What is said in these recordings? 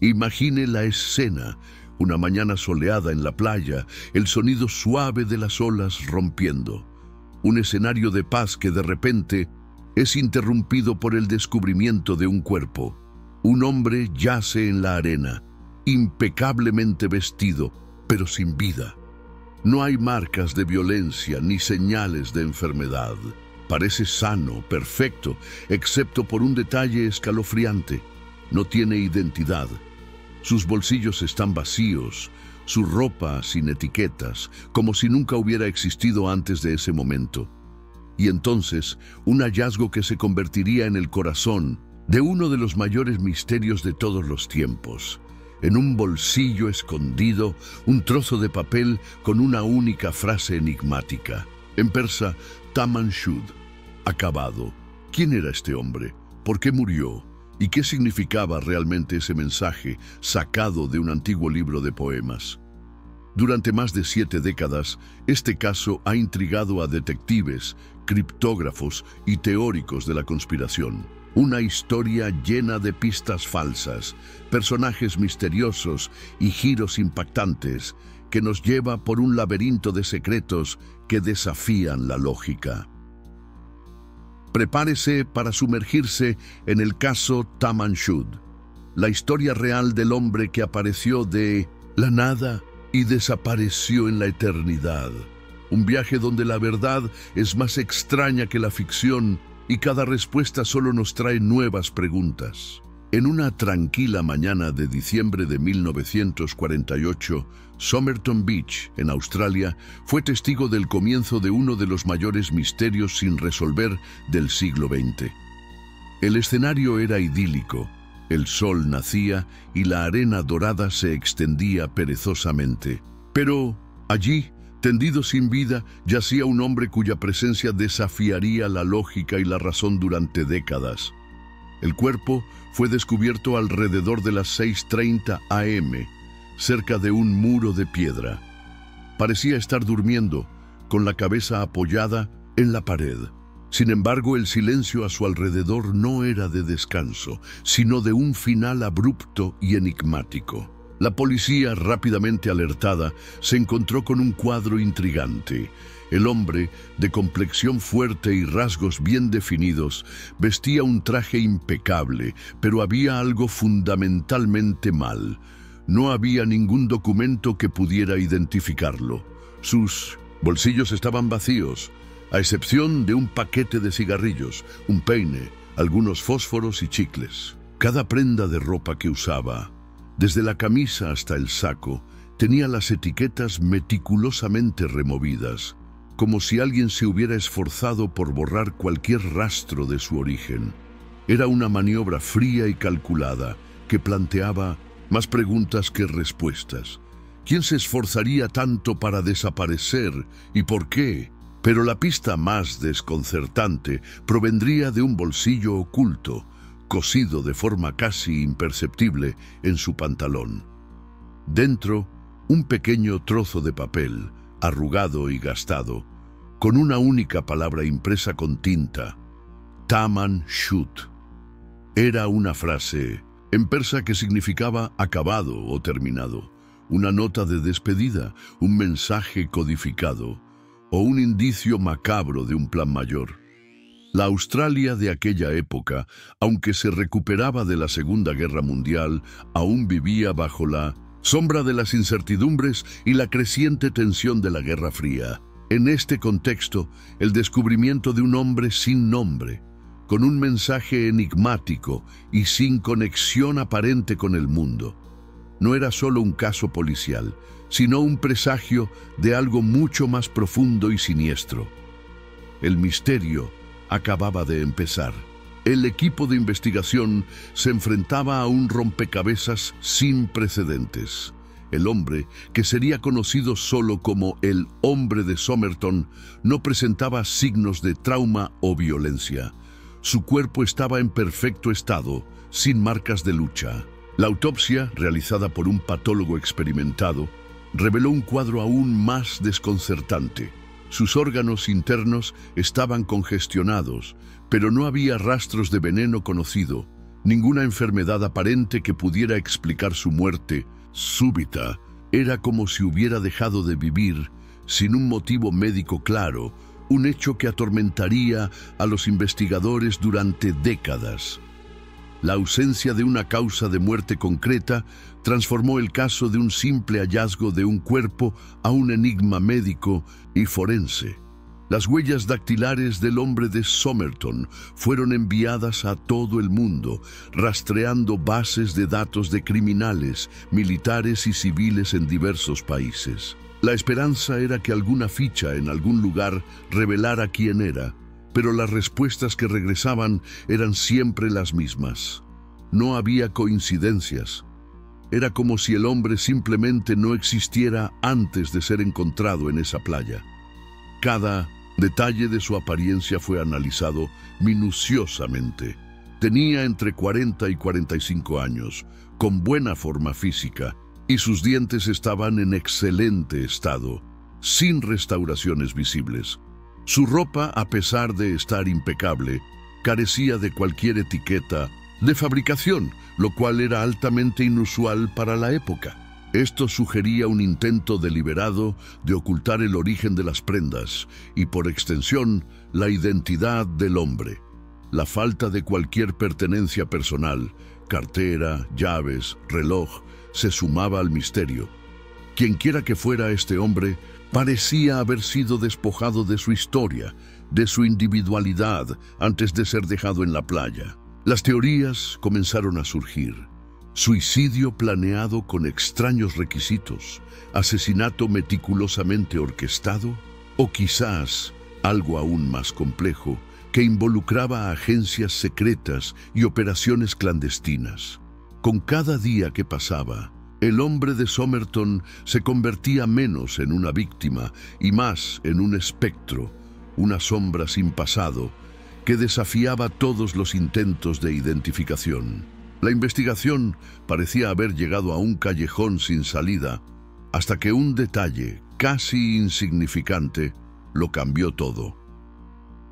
Imagine la escena: una mañana soleada en la playa, el sonido suave de las olas rompiendo. Un escenario de paz que de repente es interrumpido por el descubrimiento de un cuerpo. Un hombre yace en la arena, impecablemente vestido, pero sin vida. No hay marcas de violencia ni señales de enfermedad. Parece sano, perfecto, excepto por un detalle escalofriante: no tiene identidad. Sus bolsillos están vacíos, su ropa sin etiquetas, como si nunca hubiera existido antes de ese momento. Y entonces, un hallazgo que se convertiría en el corazón de uno de los mayores misterios de todos los tiempos. En un bolsillo escondido, un trozo de papel con una única frase enigmática. En persa, Taman Shud, acabado. ¿Quién era este hombre? ¿Por qué murió? ¿Y qué significaba realmente ese mensaje sacado de un antiguo libro de poemas? Durante más de 7 décadas, este caso ha intrigado a detectives, criptógrafos y teóricos de la conspiración. Una historia llena de pistas falsas, personajes misteriosos y giros impactantes que nos lleva por un laberinto de secretos que desafían la lógica. Prepárese para sumergirse en el caso Taman Shud, la historia real del hombre que apareció de la nada y desapareció en la eternidad. Un viaje donde la verdad es más extraña que la ficción y cada respuesta solo nos trae nuevas preguntas. En una tranquila mañana de diciembre de 1948, Somerton Beach, en Australia, fue testigo del comienzo de uno de los mayores misterios sin resolver del siglo XX. El escenario era idílico. El sol nacía y la arena dorada se extendía perezosamente. Pero allí, tendido sin vida, yacía un hombre cuya presencia desafiaría la lógica y la razón durante décadas. El cuerpo fue descubierto alrededor de las 6:30 am, cerca de un muro de piedra. Parecía estar durmiendo, con la cabeza apoyada en la pared. Sin embargo, el silencio a su alrededor no era de descanso, sino de un final abrupto y enigmático. La policía, rápidamente alertada, se encontró con un cuadro intrigante. El hombre, de complexión fuerte y rasgos bien definidos, vestía un traje impecable, pero había algo fundamentalmente mal. No había ningún documento que pudiera identificarlo. Sus bolsillos estaban vacíos, a excepción de un paquete de cigarrillos, un peine, algunos fósforos y chicles. Cada prenda de ropa que usaba, desde la camisa hasta el saco, tenía las etiquetas meticulosamente removidas, como si alguien se hubiera esforzado por borrar cualquier rastro de su origen. Era una maniobra fría y calculada que planteaba más preguntas que respuestas. ¿Quién se esforzaría tanto para desaparecer y por qué? Pero la pista más desconcertante provendría de un bolsillo oculto, cosido de forma casi imperceptible en su pantalón. Dentro, un pequeño trozo de papel, arrugado y gastado, con una única palabra impresa con tinta: Taman Shud. Era una frase en persa que significaba acabado o terminado, una nota de despedida, un mensaje codificado o un indicio macabro de un plan mayor. La Australia de aquella época, aunque se recuperaba de la Segunda Guerra Mundial, aún vivía bajo la sombra de las incertidumbres y la creciente tensión de la Guerra Fría. En este contexto, el descubrimiento de un hombre sin nombre, con un mensaje enigmático y sin conexión aparente con el mundo, no era solo un caso policial, sino un presagio de algo mucho más profundo y siniestro. El misterio acababa de empezar. El equipo de investigación se enfrentaba a un rompecabezas sin precedentes. El hombre, que sería conocido solo como el hombre de Somerton, no presentaba signos de trauma o violencia. Su cuerpo estaba en perfecto estado, sin marcas de lucha. La autopsia, realizada por un patólogo experimentado, reveló un cuadro aún más desconcertante. Sus órganos internos estaban congestionados, pero no había rastros de veneno conocido, Ninguna enfermedad aparente que pudiera explicar su muerte súbita. Era como si hubiera dejado de vivir sin un motivo médico claro, un hecho que atormentaría a los investigadores durante décadas. La ausencia de una causa de muerte concreta transformó el caso de un simple hallazgo de un cuerpo a un enigma médico y forense. Las huellas dactilares del hombre de Somerton fueron enviadas a todo el mundo, rastreando bases de datos de criminales, militares y civiles en diversos países. La esperanza era que alguna ficha en algún lugar revelara quién era, pero las respuestas que regresaban eran siempre las mismas. No había coincidencias. Era como si el hombre simplemente no existiera antes de ser encontrado en esa playa. Cada detalle de su apariencia fue analizado minuciosamente. Tenía entre 40 y 45 años, con buena forma física, y sus dientes estaban en excelente estado, sin restauraciones visibles. Su ropa, a pesar de estar impecable, carecía de cualquier etiqueta de fabricación, lo cual era altamente inusual para la época. Esto sugería un intento deliberado de ocultar el origen de las prendas y, por extensión, la identidad del hombre. La falta de cualquier pertenencia personal, cartera, llaves, reloj, se sumaba al misterio. Quienquiera que fuera este hombre, parecía haber sido despojado de su historia, de su individualidad, antes de ser dejado en la playa. Las teorías comenzaron a surgir. Suicidio planeado con extraños requisitos, asesinato meticulosamente orquestado, o quizás algo aún más complejo, que involucraba a agencias secretas y operaciones clandestinas. Con cada día que pasaba, el hombre de Somerton se convertía menos en una víctima y más en un espectro, una sombra sin pasado, que desafiaba todos los intentos de identificación. La investigación parecía haber llegado a un callejón sin salida, hasta que un detalle casi insignificante lo cambió todo.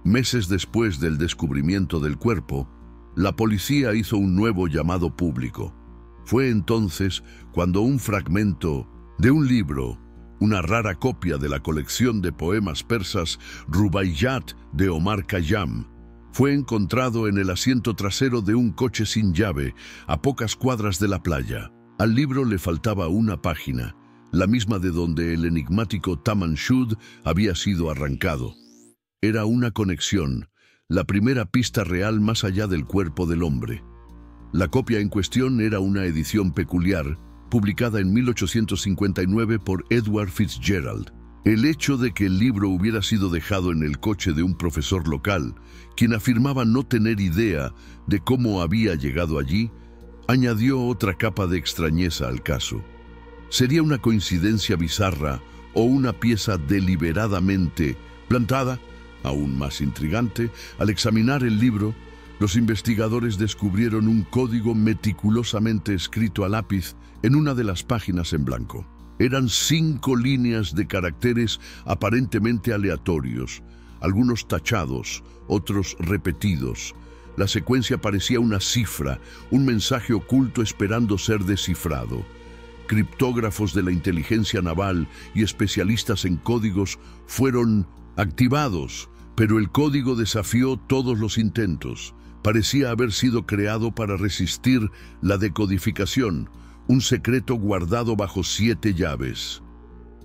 Meses después del descubrimiento del cuerpo, la policía hizo un nuevo llamado público. Fue entonces cuando un fragmento de un libro, una rara copia de la colección de poemas persas Rubaiyat de Omar Khayyam, fue encontrado en el asiento trasero de un coche sin llave, a pocas cuadras de la playa. Al libro le faltaba una página, la misma de donde el enigmático Taman Shud había sido arrancado. Era una conexión, la primera pista real más allá del cuerpo del hombre. La copia en cuestión era una edición peculiar, publicada en 1859 por Edward Fitzgerald. El hecho de que el libro hubiera sido dejado en el coche de un profesor local, quien afirmaba no tener idea de cómo había llegado allí, añadió otra capa de extrañeza al caso. ¿Sería una coincidencia bizarra o una pieza deliberadamente plantada? Aún más intrigante, al examinar el libro, los investigadores descubrieron un código meticulosamente escrito a lápiz en una de las páginas en blanco. Eran 5 líneas de caracteres aparentemente aleatorios, algunos tachados, otros repetidos. La secuencia parecía una cifra, un mensaje oculto esperando ser descifrado. Criptógrafos de la inteligencia naval y especialistas en códigos fueron activados, pero el código desafió todos los intentos. Parecía haber sido creado para resistir la decodificación, un secreto guardado bajo 7 llaves.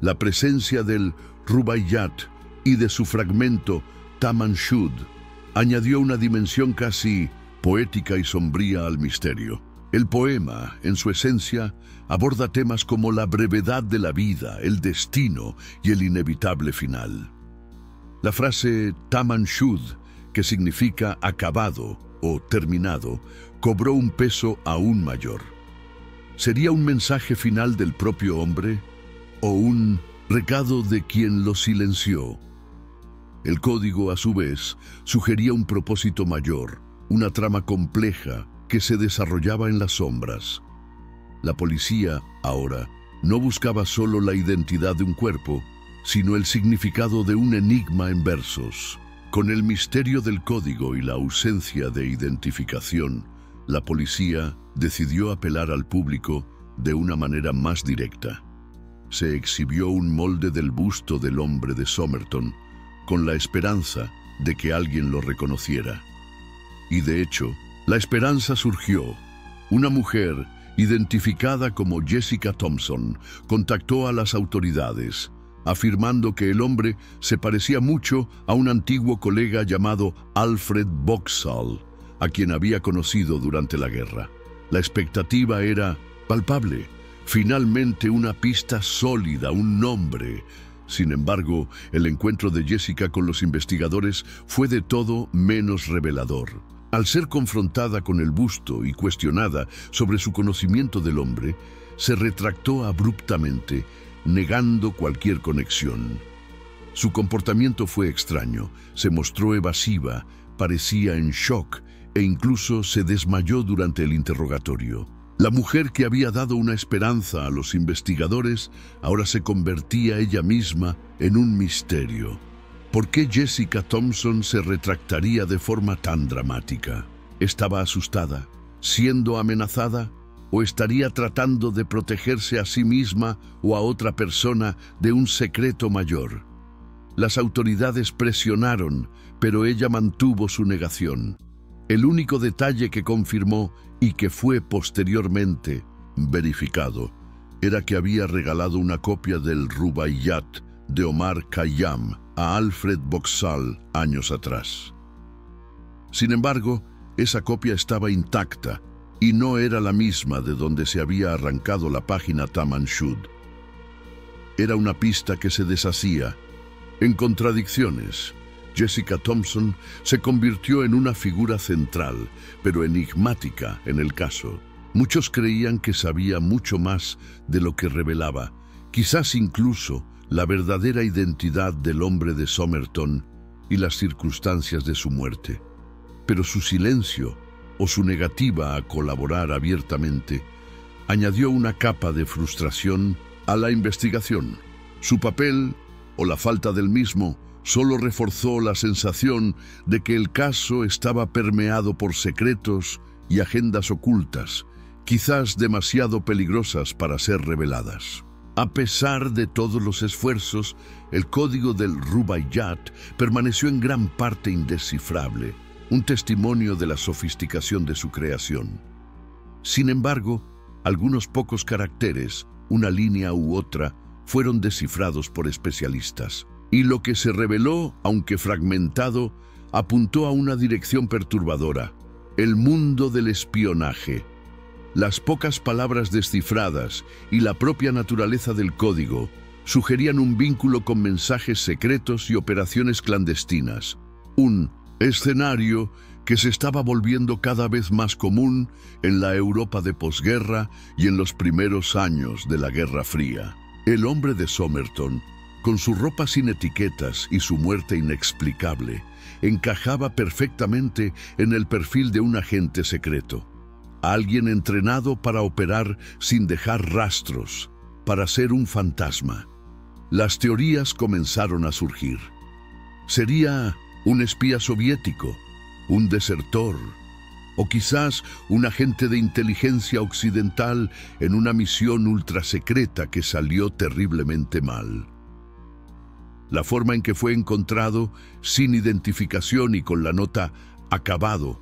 La presencia del Rubaiyat y de su fragmento Taman Shud añadió una dimensión casi poética y sombría al misterio. El poema, en su esencia, aborda temas como la brevedad de la vida, el destino y el inevitable final. La frase Taman Shud, que significa acabado o terminado, cobró un peso aún mayor. ¿Sería un mensaje final del propio hombre o un recado de quien lo silenció? El código, a su vez, sugería un propósito mayor, una trama compleja que se desarrollaba en las sombras. La policía, ahora, no buscaba solo la identidad de un cuerpo, sino el significado de un enigma en versos. Con el misterio del código y la ausencia de identificación, La policía decidió apelar al público de una manera más directa. Se exhibió un molde del busto del hombre de Somerton con la esperanza de que alguien lo reconociera. Y de hecho, la esperanza surgió. Una mujer, identificada como Jessica Thompson, contactó a las autoridades, afirmando que el hombre se parecía mucho a un antiguo colega llamado Alfred Boxall, a quien había conocido durante la guerra. La expectativa era palpable. Finalmente una pista sólida, un nombre. Sin embargo, el encuentro de Jessica con los investigadores fue de todo menos revelador. Al ser confrontada con el busto y cuestionada sobre su conocimiento del hombre, se retractó abruptamente, negando cualquier conexión. Su comportamiento fue extraño, se mostró evasiva, parecía en shock e incluso se desmayó durante el interrogatorio. La mujer que había dado una esperanza a los investigadores ahora se convertía ella misma en un misterio. ¿Por qué Jessica Thompson se retractaría de forma tan dramática? ¿Estaba asustada, siendo amenazada, o estaría tratando de protegerse a sí misma o a otra persona de un secreto mayor? Las autoridades presionaron, pero ella mantuvo su negación. El único detalle que confirmó y que fue posteriormente verificado era que había regalado una copia del Rubaiyat de Omar Khayyam a Alfred Boxall años atrás. Sin embargo, esa copia estaba intacta y no era la misma de donde se había arrancado la página Tamanshud. Era una pista que se deshacía en contradicciones. Jessica Thompson se convirtió en una figura central, pero enigmática en el caso. Muchos creían que sabía mucho más de lo que revelaba, quizás incluso la verdadera identidad del hombre de Somerton y las circunstancias de su muerte. Pero su silencio o su negativa a colaborar abiertamente añadió una capa de frustración a la investigación. Su papel, o la falta del mismo, solo reforzó la sensación de que el caso estaba permeado por secretos y agendas ocultas, quizás demasiado peligrosas para ser reveladas. A pesar de todos los esfuerzos, el código del Rubaiyat permaneció en gran parte indescifrable, un testimonio de la sofisticación de su creación. Sin embargo, algunos pocos caracteres, una línea u otra, fueron descifrados por especialistas. Y lo que se reveló, aunque fragmentado, apuntó a una dirección perturbadora: el mundo del espionaje. Las pocas palabras descifradas y la propia naturaleza del código sugerían un vínculo con mensajes secretos y operaciones clandestinas, un escenario que se estaba volviendo cada vez más común en la Europa de posguerra y en los primeros años de la Guerra Fría. El hombre de Somerton, con su ropa sin etiquetas y su muerte inexplicable, encajaba perfectamente en el perfil de un agente secreto. Alguien entrenado para operar sin dejar rastros, para ser un fantasma. Las teorías comenzaron a surgir. ¿Sería un espía soviético, un desertor, o quizás un agente de inteligencia occidental en una misión ultrasecreta que salió terriblemente mal? La forma en que fue encontrado, sin identificación y con la nota «acabado»,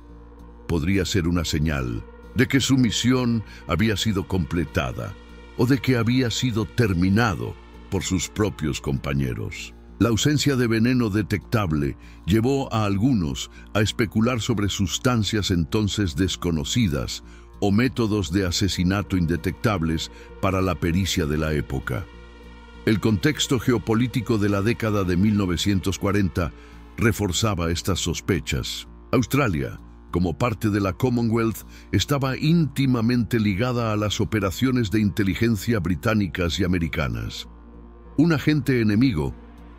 podría ser una señal de que su misión había sido completada o de que había sido terminado por sus propios compañeros. La ausencia de veneno detectable llevó a algunos a especular sobre sustancias entonces desconocidas o métodos de asesinato indetectables para la pericia de la época. El contexto geopolítico de la década de 1940 reforzaba estas sospechas. Australia, como parte de la Commonwealth, estaba íntimamente ligada a las operaciones de inteligencia británicas y americanas. Un agente enemigo,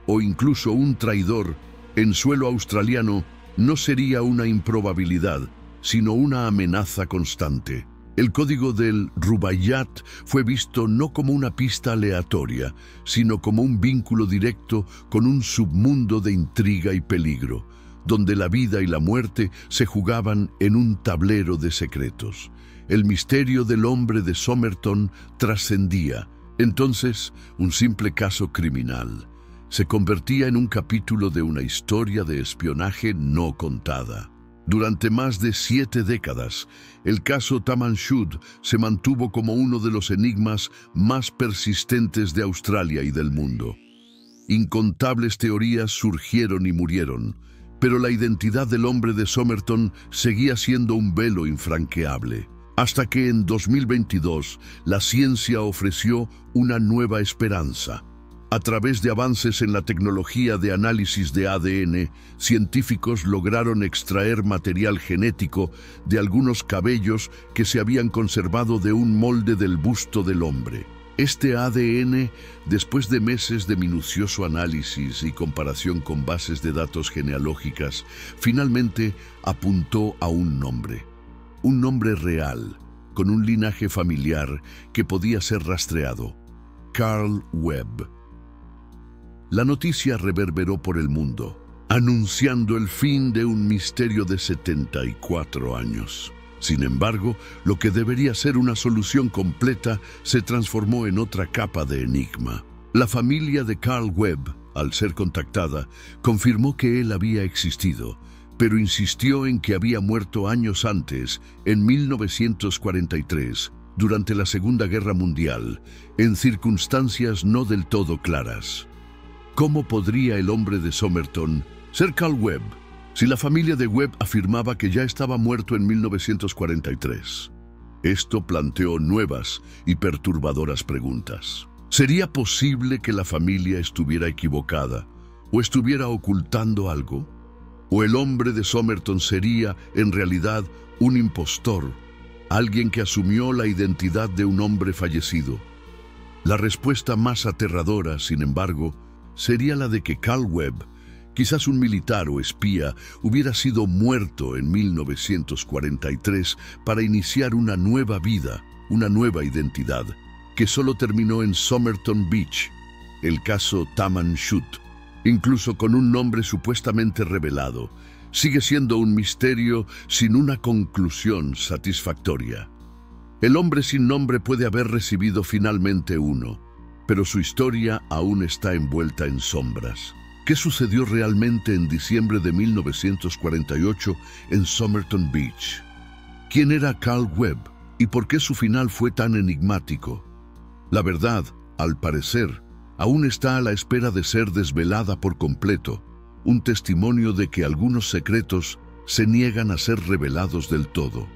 o incluso un traidor, en suelo australiano no sería una improbabilidad, sino una amenaza constante. El código del Rubaiyat fue visto no como una pista aleatoria, sino como un vínculo directo con un submundo de intriga y peligro, donde la vida y la muerte se jugaban en un tablero de secretos. El misterio del hombre de Somerton trascendía. Entonces, un simple caso criminal se convertía en un capítulo de una historia de espionaje no contada. Durante más de 7 décadas, el caso Taman-Shud se mantuvo como uno de los enigmas más persistentes de Australia y del mundo. Incontables teorías surgieron y murieron, pero la identidad del hombre de Somerton seguía siendo un velo infranqueable. Hasta que en 2022 la ciencia ofreció una nueva esperanza. A través de avances en la tecnología de análisis de ADN, científicos lograron extraer material genético de algunos cabellos que se habían conservado de un molde del busto del hombre. Este ADN, después de meses de minucioso análisis y comparación con bases de datos genealógicas, finalmente apuntó a un nombre real, con un linaje familiar que podía ser rastreado: Carl Webb. La noticia reverberó por el mundo, anunciando el fin de un misterio de 74 años. Sin embargo, lo que debería ser una solución completa se transformó en otra capa de enigma. La familia de Carl Webb, al ser contactada, confirmó que él había existido, pero insistió en que había muerto años antes, en 1943, durante la Segunda Guerra Mundial, en circunstancias no del todo claras. ¿Cómo podría el hombre de Somerton ser Carl Webb si la familia de Webb afirmaba que ya estaba muerto en 1943? Esto planteó nuevas y perturbadoras preguntas. ¿Sería posible que la familia estuviera equivocada o estuviera ocultando algo? ¿O el hombre de Somerton sería, en realidad, un impostor, alguien que asumió la identidad de un hombre fallecido? La respuesta más aterradora, sin embargo, sería la de que Carl Webb, quizás un militar o espía, hubiera sido muerto en 1943 para iniciar una nueva vida, una nueva identidad, que solo terminó en Somerton Beach, el caso Taman-Shud. Incluso con un nombre supuestamente revelado, sigue siendo un misterio sin una conclusión satisfactoria. El hombre sin nombre puede haber recibido finalmente uno, pero su historia aún está envuelta en sombras. ¿Qué sucedió realmente en diciembre de 1948 en Somerton Beach? ¿Quién era Carl Webb y por qué su final fue tan enigmático? La verdad, al parecer, aún está a la espera de ser desvelada por completo, un testimonio de que algunos secretos se niegan a ser revelados del todo.